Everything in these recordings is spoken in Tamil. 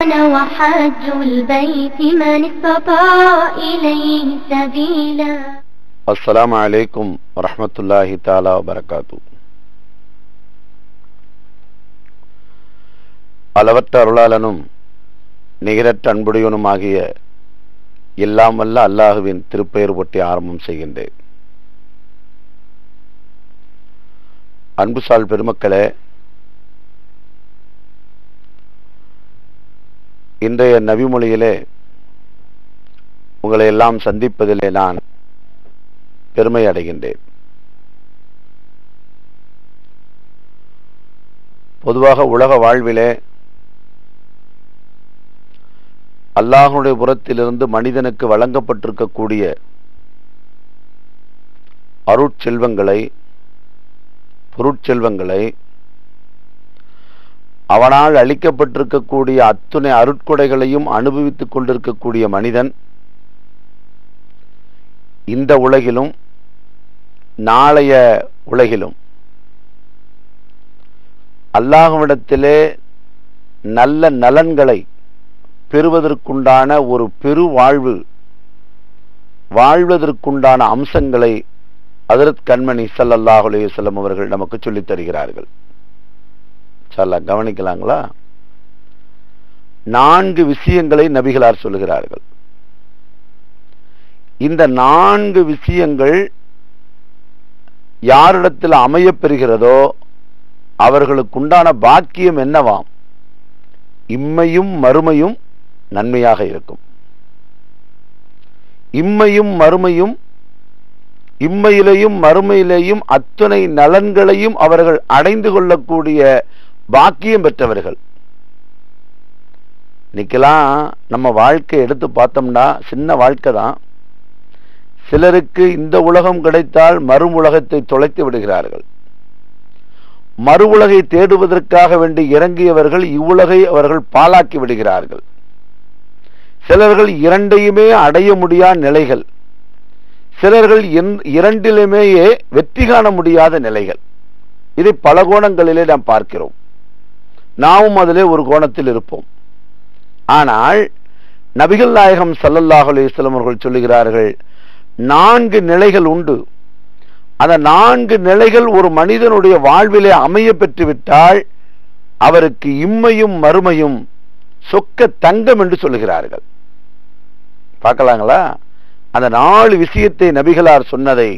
كان وحج البيت من استطاع إليه سبيلا. السلام عليكم ورحمة الله تعالى وبركاته. அளவற்ற அருளாளனும் நிகரற்ற அன்புடையவனுமாகிய எல்லாம் வல்ல அல்லாஹுவின் திருப்பெயர் போற்றி ஆரம்பம் செய்கின்றேன். அன்புசால் பெருமக்களே, இன்றைய நபிமொழியிலே உங்களை எல்லாம் சந்திப்பதிலே நான் பெருமை அடைகின்றேன். பொதுவாக உலக வாழ்விலே அல்லாஹ்வுடைய புறத்திலிருந்து மனிதனுக்கு வழங்கப்பட்டிருக்கக்கூடிய அருட்செல்வங்களை, பொருட்செல்வங்களை, அவனால் அளிக்கப்பட்டிருக்கக்கூடிய அத்துணை அருட்கொடைகளையும் அனுபவித்துக் கொண்டிருக்கக்கூடிய மனிதன் இந்த உலகிலும் நாளைய உலகிலும் அல்லாஹ்விடத்திலே நல்ல நலன்களை பெறுவதற்குண்டான ஒரு பெரு வாழ்வதற்குண்டான அம்சங்களை ஹஜ்ரத் கண்மணி ஸல்லல்லாஹு அலைஹி வஸல்லம் அவர்கள் நமக்கு சொல்லித் தருகிறார்கள். கவனிக்கலாங்களா? 4 விஷயங்களை நபிகளார் சொல்லுகிறார்கள். இந்த 4 விஷயங்கள் யாரிடத்தில் அமையப் பெறுகிறதோ அவர்களுக்குண்டான பாக்கியம் என்னவாம்? இம்மையும் மறுமையும் நன்மையாக இருக்கும். இம்மையும் மறுமையும், இம்மையிலேயும் மறுமையிலேயும் அத்தனை நலன்களையும் அவர்கள் அடைந்து கொள்ளக்கூடிய பாக்கியம் பெற்றவர்கள். இன்னைக்கெல்லாம் நம்ம வாழ்க்கை எடுத்து பார்த்தோம்னா சின்ன வாழ்க்கை தான். சிலருக்கு இந்த உலகம் கிடைத்தால் மறு உலகத்தை தொலைத்து விடுகிறார்கள். மறு உலகை தேடுவதற்காக வேண்டி இறங்கியவர்கள் இவ்வுலகை அவர்கள் பாழாக்கி விடுகிறார்கள். சிலர்கள் இரண்டையுமே அடைய முடியாத நிலைகள், சிலர்கள் இரண்டிலுமேயே வெற்றி காண முடியாத நிலைகள். இதை பல கோணங்களிலே நாம் பார்க்கிறோம். நாமும் அதிலே ஒரு கோணத்தில் இருப்போம். ஆனால் நபிகள் நாயகம் ஸல்லல்லாஹு அலைஹி வஸல்லம் அவர்கள் சொல்லுகிறார்கள், 4 நிலைகள் உண்டு. அந்த 4 நிலைகள் ஒரு மனிதனுடைய வாழ்விலே அமைய பெற்றுவிட்டால் அவருக்கு இம்மையும் மறுமையும் சொக்க தங்கம் என்று சொல்லுகிறார்கள். பார்க்கலாங்களா? அந்த 4 விஷயத்தை நபிகளார் சொன்னதை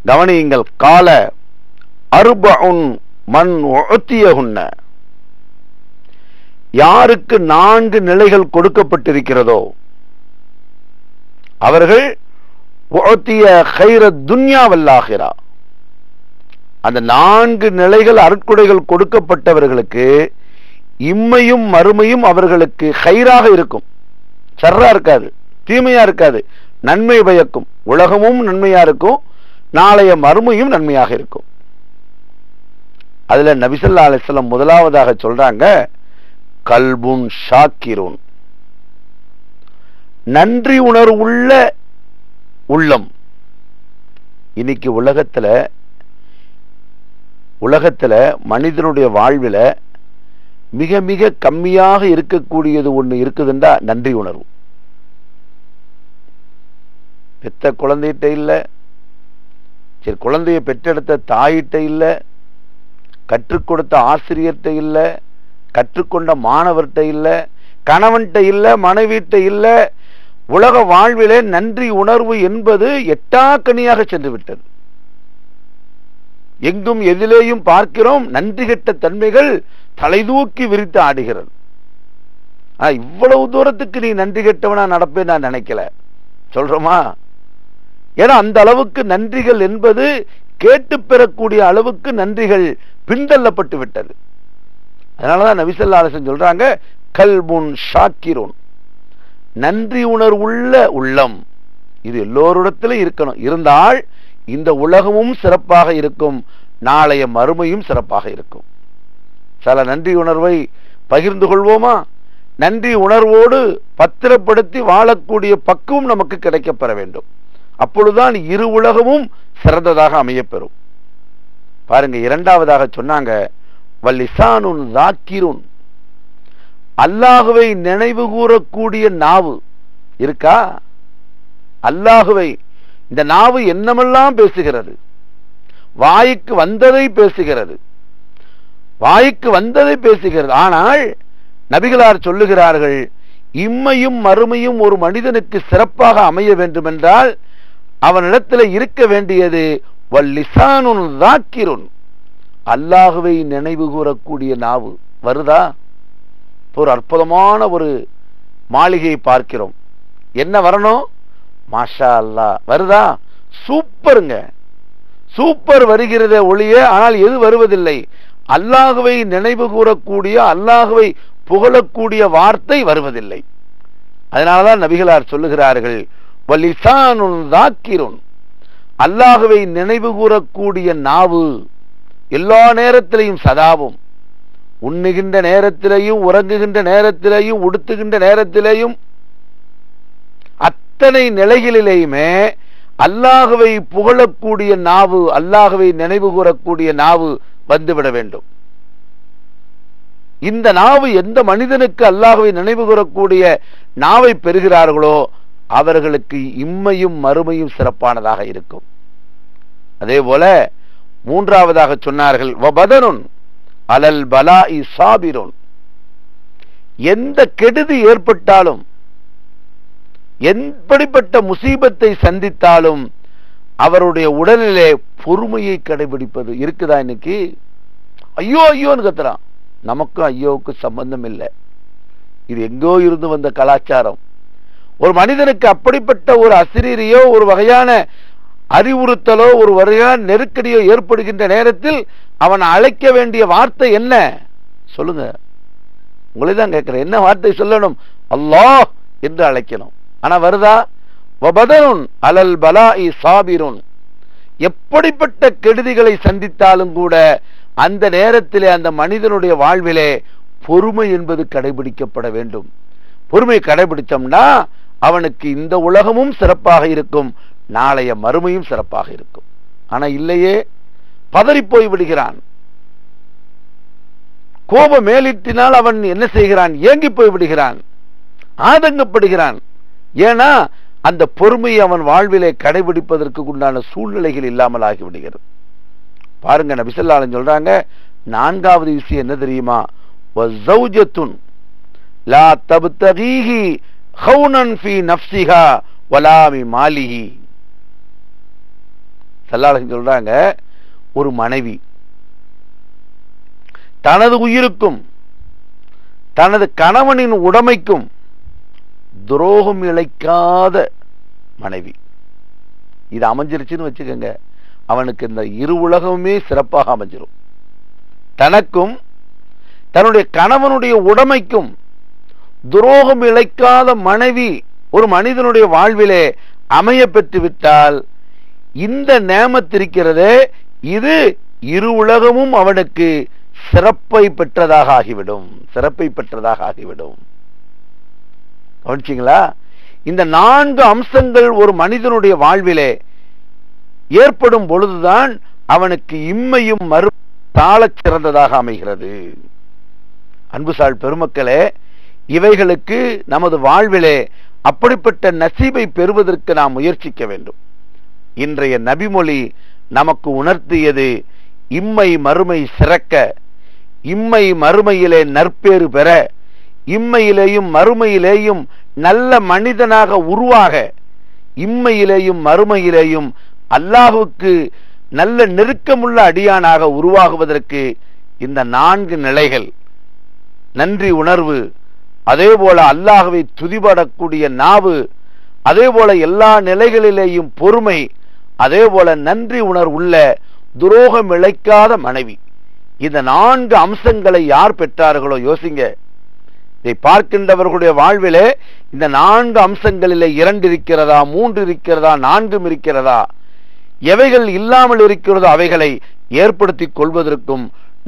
கவனியுங்கள். கால அர்பஉன் மன் உஅத்தியஹுன்ன, யாருக்கு 4 நிலைகள் கொடுக்கப்பட்டிருக்கிறதோ அவர்கள் உஅத்திய கைரத் துன்யா வல் ஆகிரா, அந்த 4 நிலைகள் அருட்கொடைகள் கொடுக்கப்பட்டவர்களுக்கு இம்மையும் மறுமையும் அவர்களுக்கு கைராக இருக்கும். சர்ரா இருக்காது, தீமையா இருக்காது, நன்மை பயக்கும். உலகமும் நன்மையா இருக்கும், நாளைய மறுமையும் நன்மையாக இருக்கும். அதுல நபி ஸல்லல்லாஹு அலைஹி வஸல்லம் முதலாவதாக சொல்றாங்க, கல்புன் ஷாக்கிரூன், நன்றி உணர்வுள்ள உள்ளம். இன்னைக்கு உலகத்துல மனிதனுடைய வாழ்வில மிக மிக கம்மியாக இருக்கக்கூடியது ஒண்ணு இருக்குதுண்டா நன்றி உணர்வு. பெத்த குழந்தைகிட்ட இல்ல, சரி குழந்தைய பெற்றெடுத்த தாயிட்ட இல்ல, கற்றுக் கொடுத்த ஆசிரியர்கிட்ட இல்ல, கற்றுக்கொண்ட மாணவர்கிட்ட இல்ல, கணவன்கிட்ட இல்ல, மனைவிட்ட இல்ல. உலக வாழ்விலே நன்றி உணர்வு என்பது எட்டாக்கனியாக சென்று விட்டது. எங்கும் எதிலேயும் பார்க்கிறோம் நன்றி கெட்ட தன்மைகள் தலைதூக்கி விரித்து ஆடுகிறது. இவ்வளவு தூரத்துக்கு நீ நன்றி கெட்டவனா நடப்பேன் நான் நினைக்கல, சொல்றோமா? ஏன்னா அந்த அளவுக்கு நன்றிகள் என்பது கேட்டு பெறக்கூடிய அளவுக்கு நன்றிகள் பின்தள்ளப்பட்டு விட்டது. அதனாலதான் நபி ஸல்லல்லாஹு அலைஹி வஸல்லம் சொல்றாங்க, கல்புன் ஷாக்கிரூன், நன்றி உணர்வுள்ள உள்ளம். இது எல்லோரிடத்திலும் இருக்கணும். இருந்தால் இந்த உலகமும் சிறப்பாக இருக்கும், நாளைய மறுமையும் சிறப்பாக இருக்கும். சில நன்றி உணர்வை பகிர்ந்து கொள்வோமா? நன்றி உணர்வோடு பத்திரப்படுத்தி வாழக்கூடிய பக்குவம் நமக்கு கிடைக்கப்பெற வேண்டும். அப்பொழுதுதான் இரு உலகமும் சிறந்ததாக அமையப்பெறும். பாருங்க, இரண்டாவதாக சொன்னாங்க, வல்லிசானுன் ஸாக்கிருன், அல்லாஹுவை நினைவு கூறக்கூடிய நாவு இருக்கா? அல்லாஹுவை இந்த நாவு என்னமெல்லாம் பேசுகிறது, வாய்க்கு வந்ததை பேசுகிறது, வாய்க்கு வந்ததை பேசுகிறது. ஆனால் நபிகளார் சொல்லுகிறார்கள், இம்மையும் மறுமையும் ஒரு மனிதனுக்கு சிறப்பாக அமைய வேண்டும் என்றால் அவனிடத்தில் இருக்க வேண்டியது வல்லிசானுன் ذாக்கிருன், அல்லாஹுவை நினைவு கூறக்கூடிய நாவு. வருதா? ஒரு அற்புதமான ஒரு மாளிகையை பார்க்கிறோம், என்ன வரணும்? மாஷா அல்லாஹ். வருதா? சூப்பருங்க, சூப்பர் வருகிறத ஒளிய, ஆனால் எது வருவதில்லை? அல்லாஹுவை நினைவு கூறக்கூடிய, அல்லாஹுவை புகழக்கூடிய வார்த்தை வருவதில்லை. அதனாலதான் நபிகளார் சொல்லுகிறார்கள், வலிசானுன் ذாக்கிருன், அல்லாஹுவை நினைவு கூறக்கூடிய நாவு எல்லா நேரத்திலையும் சதாவும், உண்ணுகின்ற நேரத்திலேயும், உறங்குகின்ற நேரத்திலேயும், உடுத்துகின்ற நேரத்திலேயும், அத்தனை நிலைகளிலேயுமே அல்லாஹுவை புகழக்கூடிய நாவு, அல்லாஹுவை நினைவு கூறக்கூடிய நாவு வந்துவிட வேண்டும். இந்த நாவு எந்த மனிதனுக்கு அல்லாஹுவை நினைவு கூறக்கூடிய நாவை பெறுகிறார்களோ அவர்களுக்கு இம்மையும் மறுமையும் சிறப்பானதாக இருக்கும். அதே போல மூன்றாவதாக சொன்னார்கள், வபதனுன் அலல் பலாஇ சாபிருன், எந்த கெடுதி ஏற்பட்டாலும், எப்படிப்பட்ட முசீபத்தை சந்தித்தாலும் அவருடைய உடலிலே பொறுமையை கடைபிடிப்பது இருக்குதா? இன்னைக்கு ஐயோ ஐயோன்னு கத்துறான். நமக்கும் ஐயோவுக்கு சம்பந்தம் இல்லை, இது எங்கோ இருந்து வந்த கலாச்சாரம். ஒரு மனிதனுக்கு அப்படிப்பட்ட ஒரு அசிரியோ, ஒரு வகையான அறிவுறுத்தலோ, ஒரு வகையான நெருக்கடியோ ஏற்படுகின்ற நேரத்தில் அவன் அழைக்க வேண்டிய வார்த்தை என்ன சொல்லுங்க? உங்களை தான் கேட்கிறேன், என்ன வார்த்தை சொல்லணும்? அல்லாஹ் என்று அழைக்கணும். ஆனா வருதா? வபதனுன் அலல் பலாஇ சாபிருன், எப்படிப்பட்ட கெடுதிகளை சந்தித்தாலும் கூட அந்த நேரத்திலே அந்த மனிதனுடைய வாழ்விலே பொறுமை என்பது கடைபிடிக்கப்பட வேண்டும். பொறுமை கடைபிடித்தோம்னா அவனுக்கு இந்த உலகமும் சிறப்பாக இருக்கும், நாளைய மறுமையும் சிறப்பாக இருக்கும். ஆனா இல்லையே, பதறி போய் விடுகிறான். கோப மேலிட்டினால் அவன் என்ன செய்கிறான்? ஏங்கி போய் விடுகிறான், ஆதங்கப்படுகிறான். ஏன்னா அந்த பொறுமையை அவன் வாழ்விலே கடைபிடிப்பதற்கு உண்டான சூழ்நிலைகள் இல்லாமல் ஆகிவிடுகிறது. பாருங்க, நபி ஸல்லல்லாஹு அலைஹி சொல்றாங்க, நான்காவது விஷயம் என்ன தெரியுமா? வஸௌஜத்துன் லா தப்தகீஹி ஹௌனன் ஃபீ நஃப்ஸிஹா வலா மி மாலிஹி. ஸல்லல்லாஹு அலைஹி சொல்றாங்க, ஒரு மனைவி தனது உயிருக்கும் தனது கணவனின் உடைமைக்கும் துரோகம் இழைக்காத மனைவி, இது அமைஞ்சிருச்சுன்னு வச்சுக்கோங்க, அவனுக்கு இந்த இரு உலகமுமே சிறப்பாக அமைஞ்சிரும். தனக்கும் தன்னுடைய கணவனுடைய உடைமைக்கும் துரோகம் இழைக்காத மனைவி ஒரு மனிதனுடைய வாழ்விலே அமைய பெற்று விட்டால் இந்த நேமத்திருக்கிறதே, இது இரு உலகமும் அவனுக்கு சிறப்பை பெற்றதாக ஆகிவிடும், சிறப்பை பெற்றதாக ஆகிவிடும். கவனிச்சீங்களா? இந்த நான்கு அம்சங்கள் ஒரு மனிதனுடைய வாழ்விலே ஏற்படும் பொழுதுதான் அவனுக்கு இம்மையும் மறு சாலச் சிறந்ததாக அமைகிறது. அன்புசால் பெருமக்களே, இவைகளுக்கு நமது வாழ்விலே அப்படிப்பட்ட நசீபை பெறுவதற்கு நாம் முயற்சிக்க வேண்டும். இன்றைய நபிமொழி நமக்கு உணர்த்தியது, இம்மை மறுமை சிறக்க, இம்மை மறுமையிலே நற்பேறு பெற, இம்மையிலேயும் மறுமையிலேயும் நல்ல மனிதனாக உருவாக, இம்மையிலேயும் மறுமையிலேயும் அல்லாஹுக்கு நல்ல நெருக்கமுள்ள அடியானாக உருவாகுவதற்கு இந்த நான்கு நிலைகள், நன்றி உணர்வு, அதே போல அல்லாஹுவை துதிபடக்கூடிய நாவு, அதே போல எல்லா நிலைகளிலேயும் பொறுமை, அதே போல நன்றி உணர்வுள்ள துரோகம் இழைக்காத மனைவி, இந்த நான்கு அம்சங்களை யார் பெற்றார்களோ யோசிங்க. இதை பார்க்கின்றவர்களுடைய வாழ்விலே இந்த நான்கு அம்சங்களிலே 2 இருக்கிறதா, 3 இருக்கிறதா, 4 இருக்கிறதா, எவைகள் இல்லாமல் இருக்கிறதோ அவைகளை ஏற்படுத்திக் கொள்வதற்கும்,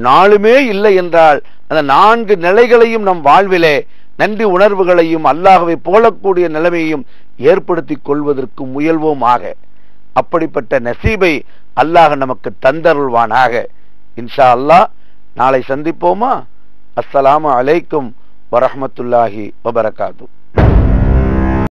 4மே இல்லை என்றால் அந்த 4 நிலைகளையும் நம் வாழ்விலே நன்றி உணர்வுகளையும் அல்லாஹ்வை புகழக்கூடிய நிலைமையையும் ஏற்படுத்திக் கொள்வதற்கு முயல்வோமாக. அப்படிப்பட்ட நசீபை அல்லாஹ் நமக்கு தந்தருள்வானாக. இன்ஷா அல்லாஹ் நாளை சந்திப்போமா? அஸ்ஸலாமு அலைக்கும் வரஹ்மத்துல்லாஹி வபரகாத்துஹு.